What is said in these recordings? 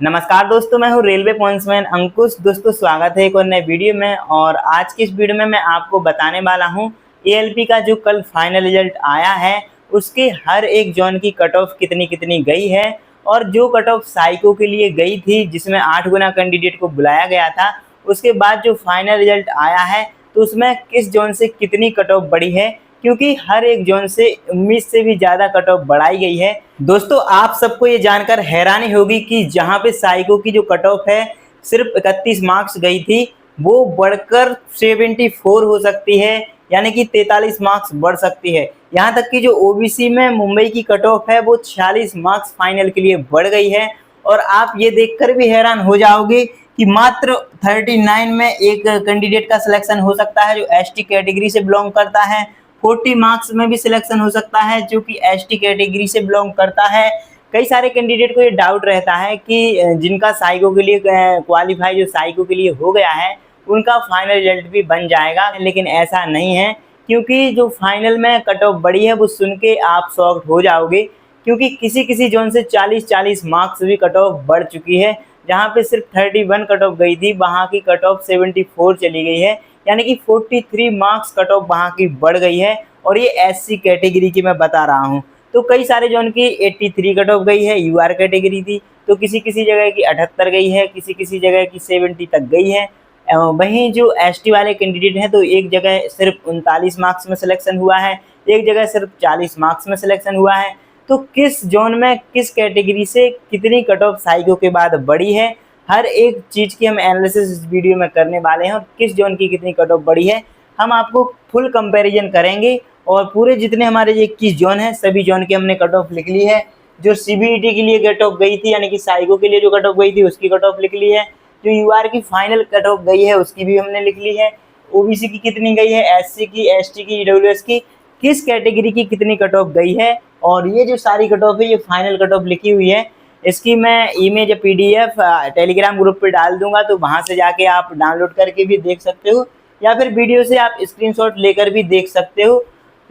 नमस्कार दोस्तों, मैं हूं रेलवे पॉइंट्समैन अंकुश। दोस्तों स्वागत है एक और नए वीडियो में। और आज की इस वीडियो में मैं आपको बताने वाला हूं एएलपी का जो कल फाइनल रिजल्ट आया है उसके हर एक जोन की कट ऑफ कितनी कितनी गई है। और जो कट ऑफ साइको के लिए गई थी जिसमें 8 गुना कैंडिडेट को बुलाया गया था, उसके बाद जो फाइनल रिजल्ट आया है तो उसमें किस जोन से कितनी कट ऑफ बढ़ी है, क्योंकि हर एक जोन से 19 से भी ज़्यादा कट ऑफ बढ़ाई गई है। दोस्तों आप सबको ये जानकर हैरानी होगी कि जहाँ पे साइको की जो कट ऑफ है सिर्फ 31 मार्क्स गई थी, वो बढ़कर 74 हो सकती है, यानी कि 43 मार्क्स बढ़ सकती है। यहाँ तक कि जो ओबीसी में मुंबई की कट ऑफ है वो 46 मार्क्स फाइनल के लिए बढ़ गई है। और आप ये देखकर भी हैरान हो जाओगे कि मात्र 39 में एक कैंडिडेट का सिलेक्शन हो सकता है जो एसटी कैटेगरी से बिलोंग करता है। 40 मार्क्स में भी सिलेक्शन हो सकता है जो कि एसटी कैटेगरी से बिलोंग करता है। कई सारे कैंडिडेट को ये डाउट रहता है कि जिनका साइको के लिए क्वालिफाई जो साइको के लिए हो गया है उनका फाइनल रिजल्ट भी बन जाएगा, लेकिन ऐसा नहीं है। क्योंकि जो फाइनल में कट ऑफ बढ़ी है वो सुन के आप शॉक्ड हो जाओगे, क्योंकि किसी किसी जोन से 40-40 मार्क्स भी कट ऑफ बढ़ चुकी है। जहाँ पे सिर्फ 31 कट ऑफ गई थी वहाँ की कट ऑफ 74 चली गई है, यानी कि 43 मार्क्स कट ऑफ वहाँ की बढ़ गई है। और ये एससी कैटेगरी की मैं बता रहा हूँ। तो कई सारे जोन की 83 कट ऑफ गई है, यूआर कैटेगरी थी, तो किसी किसी जगह की 78 गई है, किसी किसी जगह की 70 तक गई है। वहीं जो एसटी वाले कैंडिडेट हैं तो एक जगह सिर्फ 39 मार्क्स में सिलेक्शन हुआ है, एक जगह सिर्फ 40 मार्क्स में सिलेक्शन हुआ है। तो किस जोन में किस कैटेगरी से कितनी कट ऑफ साइको के बाद बढ़ी है, हर एक चीज़ की हम एनालिसिस इस वीडियो में करने वाले हैं। और किस जोन की कितनी कट ऑफ बढ़ी है हम आपको फुल कंपैरिजन करेंगे। और पूरे जितने हमारे ये 21 जोन हैं सभी जोन की हमने कट ऑफ लिख ली है। जो सीबीईटी के लिए कट ऑफ गई थी यानी कि साइको के लिए जो कट ऑफ गई थी उसकी कट ऑफ लिख ली है। जो यूआर की फाइनल कट ऑफ गई है उसकी भी हमने लिख ली है। ओबीसी की कितनी गई है, एससी की, एसटी की, ईडब्ल्यूएस की, किस कैटेगरी की कितनी कट ऑफ गई है। और ये जो सारी कट ऑफ है ये फाइनल कट ऑफ लिखी हुई है। इसकी मैं इमेज या पीडीएफ टेलीग्राम ग्रुप पे डाल दूंगा, तो वहां से जाके आप डाउनलोड करके भी देख सकते हो, या फिर वीडियो से आप स्क्रीनशॉट लेकर भी देख सकते हो।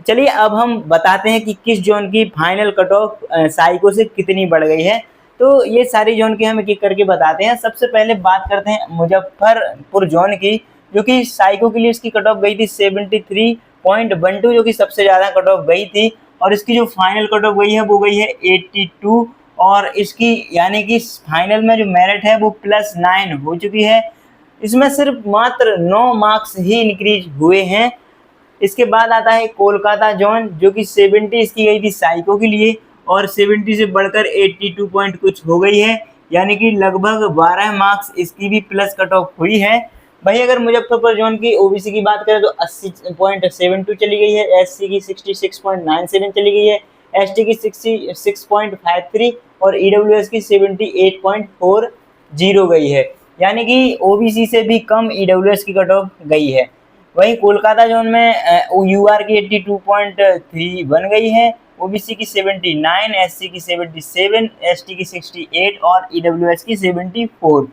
चलिए अब हम बताते हैं कि किस जोन की फाइनल कट ऑफ साइको से कितनी बढ़ गई है। तो ये सारी जोन की हम एक एक करके बताते हैं। सबसे पहले बात करते हैं मुजफ्फरपुर जोन की, जो कि साइको के लिए इसकी कट ऑफ गई थी 73.12, जो कि सबसे ज़्यादा कट ऑफ गई थी। और इसकी जो फाइनल कट ऑफ गई है वो गई है 82। और इसकी यानी कि फाइनल में जो मेरिट है वो +9 हो चुकी है। इसमें सिर्फ मात्र 9 मार्क्स ही इंक्रीज हुए हैं। इसके बाद आता है कोलकाता जोन, जो कि 70 इसकी गई थी साइको के लिए, और 70 से बढ़कर 82 पॉइंट कुछ हो गई है, यानी कि लगभग 12 मार्क्स इसकी भी प्लस कट ऑफ हुई है। वही अगर मुजफ्फरपुर जोन की ओबीसी की बात करें तो 80.72 चली गई है, एससी की 66.97 चली गई है, एसटी की 66.53 और ईडब्ल्यूएस की 78.40 गई है, यानी कि ओबीसी से भी कम ईडब्ल्यूएस की कट ऑफ गई है। वहीं कोलकाता जोन में यूआर की 82.3 बन गई है, ओबीसी की 79, एससी की 77, एसटी की 68 और ईडब्ल्यूएस की 74।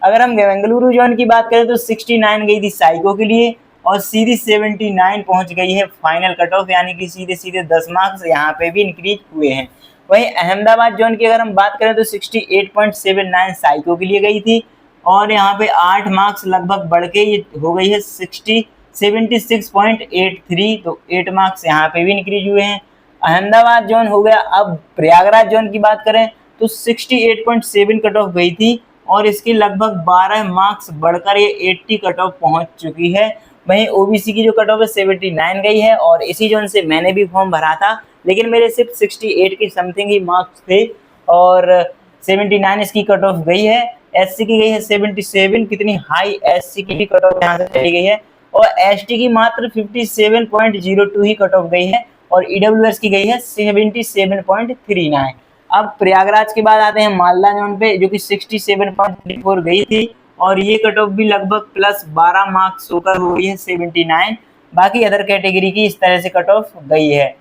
अगर हम बेंगलुरु जोन की बात करें तो 69 गई थी साइको के लिए और सीधी 79 पहुंच गई है फाइनल कट ऑफ, यानी कि सीधे सीधे 10 मार्क्स यहाँ पे भी इंक्रीज हुए हैं। वहीं अहमदाबाद जोन की अगर हम बात करें तो 68.79 साइको के लिए गई थी और यहाँ पे 8 मार्क्स लगभग बढ़ के ये हो गई है 76.83, तो 8 मार्क्स यहाँ पे भी इंक्रीज हुए हैं। अहमदाबाद जोन हो गया। अब प्रयागराज जोन की बात करें तो 68.7 कट ऑफ गई थी और इसकी लगभग 12 मार्क्स बढ़कर ये 80 कट ऑफ पहुंच चुकी है। वहीं ओबीसी की जो कट ऑफ है 79 गई है और इसी जोन से मैंने भी फॉर्म भरा था, लेकिन मेरे सिर्फ 68 के समथिंग ही मार्क्स थे और 79 इसकी कट ऑफ गई है। एससी की गई है 77, कितनी हाई एससी की भी कट ऑफ यहाँ से चली गई है, और एसटी की मात्र 57.02 ही कट ऑफ गई है और ईडब्ल्यूएस की गई है 77.39। अब प्रयागराज के बाद आते हैं मालदा जोन पे, जो कि 67.34 गई थी और ये कट ऑफ भी लगभग +12 मार्क्स होकर हो गई है 79। बाकी अदर कैटेगरी की इस तरह से कट ऑफ गई है।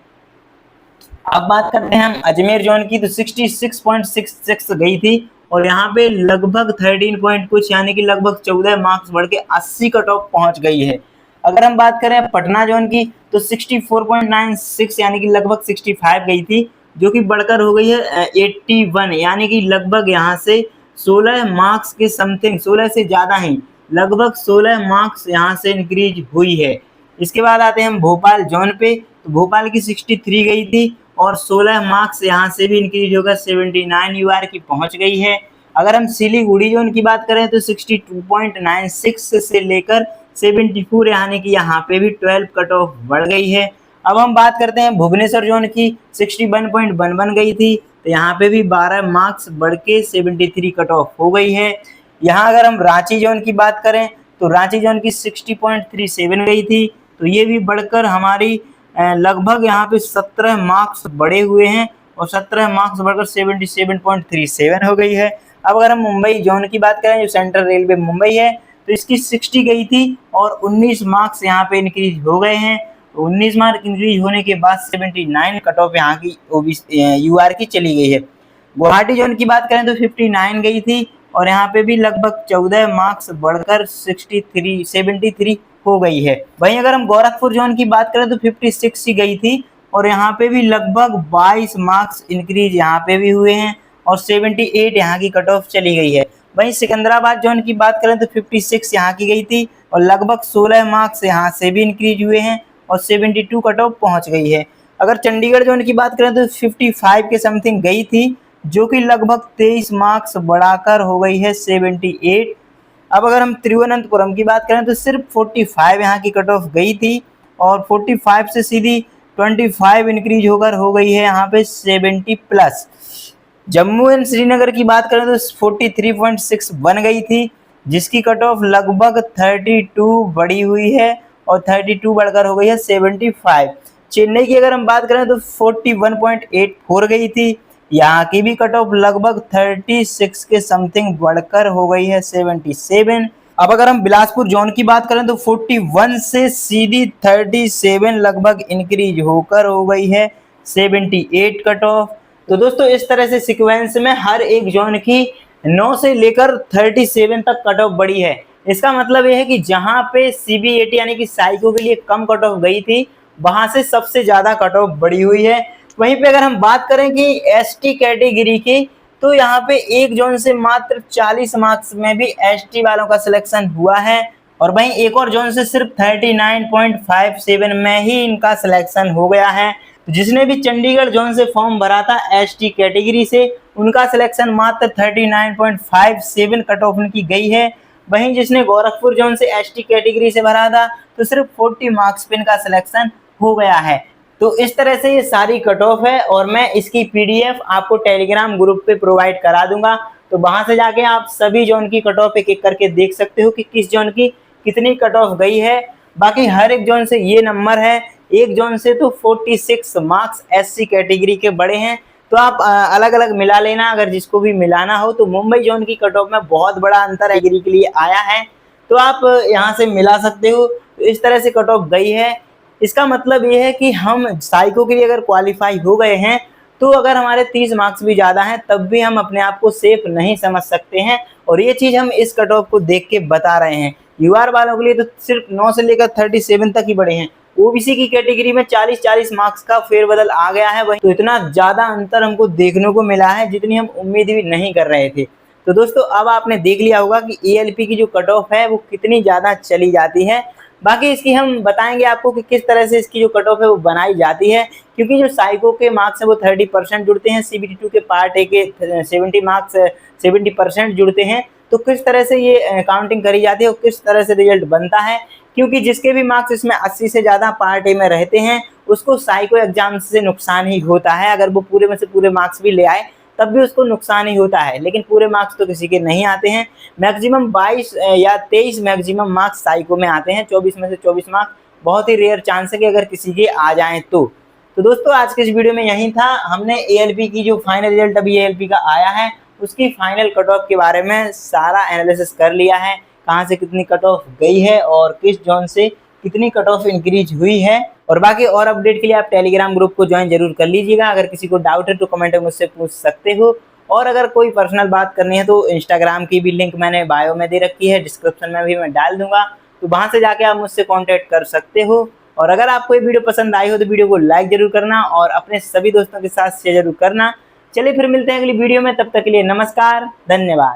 अब बात करते हैं हम अजमेर जोन की, तो 66.66 गई थी और यहाँ पे लगभग 13 पॉइंट कुछ यानी कि लगभग 14 मार्क्स बढ़ के 80 कट ऑफ पहुंच गई है। अगर हम बात करें पटना जोन की तो 64.96 यानी कि लगभग 65 गई थी, जो कि बढ़कर हो गई है 81, यानी कि लगभग यहाँ से 16 मार्क्स के समथिंग, 16 से ज़्यादा ही, लगभग 16 मार्क्स यहाँ से इंक्रीज हुई है। इसके बाद आते हैं हम भोपाल जोन पे, तो भोपाल की 63 गई थी और 16 मार्क्स यहाँ से भी इंक्रीज होकर 79 यूआर की पहुँच गई है। अगर हम सिलीगुड़ी जोन की बात करें तो 62.96 से लेकर 74 यानी कि यहाँ पे भी 12 कट ऑफ बढ़ गई है। अब हम बात करते हैं भुवनेश्वर जोन की, 61.11 गई थी, तो यहाँ पे भी 12 मार्क्स बढ़ के 73 कट ऑफ हो गई है। यहाँ अगर हम रांची जोन की बात करें तो रांची जोन की 60.37 गई थी, तो ये भी बढ़कर हमारी लगभग यहाँ पे 17 मार्क्स बढ़े हुए हैं और 17 मार्क्स बढ़कर 77.37 हो गई है। अब अगर हम मुंबई जोन की बात करें, जो सेंट्रल रेलवे मुंबई है, तो इसकी 60 गई थी और 19 मार्क्स यहाँ पे इंक्रीज हो गए हैं। 19 मार्क इंक्रीज होने के बाद 79 कट ऑफ यहाँ की यूआर की चली गई है। गुवाहाटी जोन की बात करें तो 59 गई थी और यहाँ पे भी लगभग 14 मार्क्स बढ़कर 73 हो गई है। वहीं अगर हम गोरखपुर जोन की बात करें तो 56 ही गई थी और यहाँ पे भी लगभग 22 मार्क्स इंक्रीज यहाँ पे भी हुए हैं और 78 यहाँ की कट ऑफ चली गई है। वहीं सिकंदराबाद जोन की बात करें तो 56 यहाँ की गई थी और लगभग 16 मार्क्स यहाँ से भी इंक्रीज हुए हैं और 72 कट ऑफ पहुँच गई है। अगर चंडीगढ़ जोन की बात करें तो 55 के समथिंग गई थी, जो कि लगभग 23 मार्क्स बढ़ाकर हो गई है 78। अब अगर हम तिरुवनंतपुरम की बात करें तो सिर्फ 45 यहाँ की कट ऑफ गई थी और 45 से सीधी 25 इंक्रीज होकर हो गई है यहाँ पे 70 प्लस। जम्मू एंड श्रीनगर की बात करें तो 43.6 बन गई थी, जिसकी कट ऑफ लगभग 32 बढ़ी हुई है और 32 बढ़कर हो गई है 75। चेन्नई की अगर हम बात करें तो 41.84 गई थी, यहाँ की भी कट ऑफ लगभग 36 के समथिंग बढ़कर हो गई है 77। अब अगर हम बिलासपुर जोन की बात करें तो 41 से सीधी 37 लगभग इंक्रीज होकर हो गई है 78 कट ऑफ। तो दोस्तों इस तरह से सीक्वेंस में हर एक जोन की 9 से लेकर 37 तक कट ऑफ बढ़ी है। इसका मतलब यह है कि जहां पे CBAT यानी कि साइको के लिए कम कट ऑफ गई थी, वहां से सबसे ज्यादा कट ऑफ बढ़ी हुई है। वहीं पे अगर हम बात करें कि ST कैटेगरी की, तो यहाँ पे एक जोन से मात्र 40 मार्क्स में भी ST वालों का सिलेक्शन हुआ है और वहीं एक और जोन से सिर्फ 39.57 में ही इनका सिलेक्शन हो गया है। जिसने भी चंडीगढ़ जोन से फॉर्म भरा था ST कैटेगरी से, उनका सिलेक्शन मात्र 39.57 कट ऑफ उनकी गई है। वहीं जिसने गोरखपुर जोन से ST कैटेगरी से भरा था तो सिर्फ 40 मार्क्स पे इनका सिलेक्शन हो गया है। तो इस तरह से ये सारी कट ऑफ है और मैं इसकी PDF आपको टेलीग्राम ग्रुप पे प्रोवाइड करा दूंगा, तो वहां से जाके आप सभी जोन की कट ऑफ एक एक करके देख सकते हो कि किस जोन की कितनी कट ऑफ गई है। बाकी हर एक जोन से ये नंबर है, एक जोन से तो 46 मार्क्स SC कैटेगरी के बड़े हैं, तो आप अलग अलग मिला लेना अगर जिसको भी मिलाना हो। तो मुंबई जोन की कट ऑफ में बहुत बड़ा अंतर कैटेगरी के लिए आया है, तो आप यहाँ से मिला सकते हो। तो इस तरह से कट ऑफ गई है। इसका मतलब ये है कि हम साइको के लिए अगर क्वालिफाई हो गए हैं, तो अगर हमारे 30 मार्क्स भी ज़्यादा हैं तब भी हम अपने आप को सेफ नहीं समझ सकते हैं, और ये चीज़ हम इस कट ऑफ को देख के बता रहे हैं। UR वालों के लिए तो सिर्फ 9 से लेकर 37 तक ही बढ़े हैं। OBC की कैटेगरी में 40-40 मार्क्स का फेरबदल आ गया है, वही तो इतना ज़्यादा अंतर हमको देखने को मिला है जितनी हम उम्मीद भी नहीं कर रहे थे। तो दोस्तों अब आपने देख लिया होगा कि ALP की जो कट ऑफ है वो कितनी ज़्यादा चली जाती है। बाकी इसकी हम बताएंगे आपको कि किस तरह से इसकी जो कट ऑफ है वो बनाई जाती है, क्योंकि जो साइको के मार्क्स है वो 30% जुड़ते हैं, CBT2 के पार्ट ए के 70% जुड़ते हैं। तो किस तरह से ये काउंटिंग करी जाती है और किस तरह से रिजल्ट बनता है, क्योंकि जिसके भी मार्क्स इसमें 80 से ज़्यादा पार्ट ए में रहते हैं उसको साइको एग्जाम से नुकसान ही होता है। अगर वो पूरे में से पूरे मार्क्स भी ले आए तब भी उसको नुकसान ही होता है, लेकिन पूरे मार्क्स तो किसी के नहीं आते हैं। मैक्सिमम 22 या 23 मैक्सिमम मार्क्स साइको में आते हैं, 24 में से 24 मार्क्स बहुत ही रेयर चांस है कि अगर किसी के आ जाएं तो दोस्तों आज के इस वीडियो में यही था। हमने ALP की जो फाइनल रिजल्ट अभी ALP का आया है उसकी फाइनल कट ऑफ के बारे में सारा एनालिसिस कर लिया है, कहाँ से कितनी कट ऑफ गई है और किस जोन से कितनी कट ऑफ इंक्रीज हुई है। और बाकी और अपडेट के लिए आप टेलीग्राम ग्रुप को ज्वाइन जरूर कर लीजिएगा। अगर किसी को डाउट है तो कमेंट में मुझसे पूछ सकते हो, और अगर कोई पर्सनल बात करनी है तो इंस्टाग्राम की भी लिंक मैंने बायो में दे रखी है, डिस्क्रिप्शन में भी मैं डाल दूंगा, तो वहां से जाके आप मुझसे कॉन्टैक्ट कर सकते हो। और अगर आपको ये वीडियो पसंद आई हो तो वीडियो को लाइक जरूर करना और अपने सभी दोस्तों के साथ शेयर जरूर करना। चलिए फिर मिलते हैं अगली वीडियो में, तब तक के लिए नमस्कार, धन्यवाद।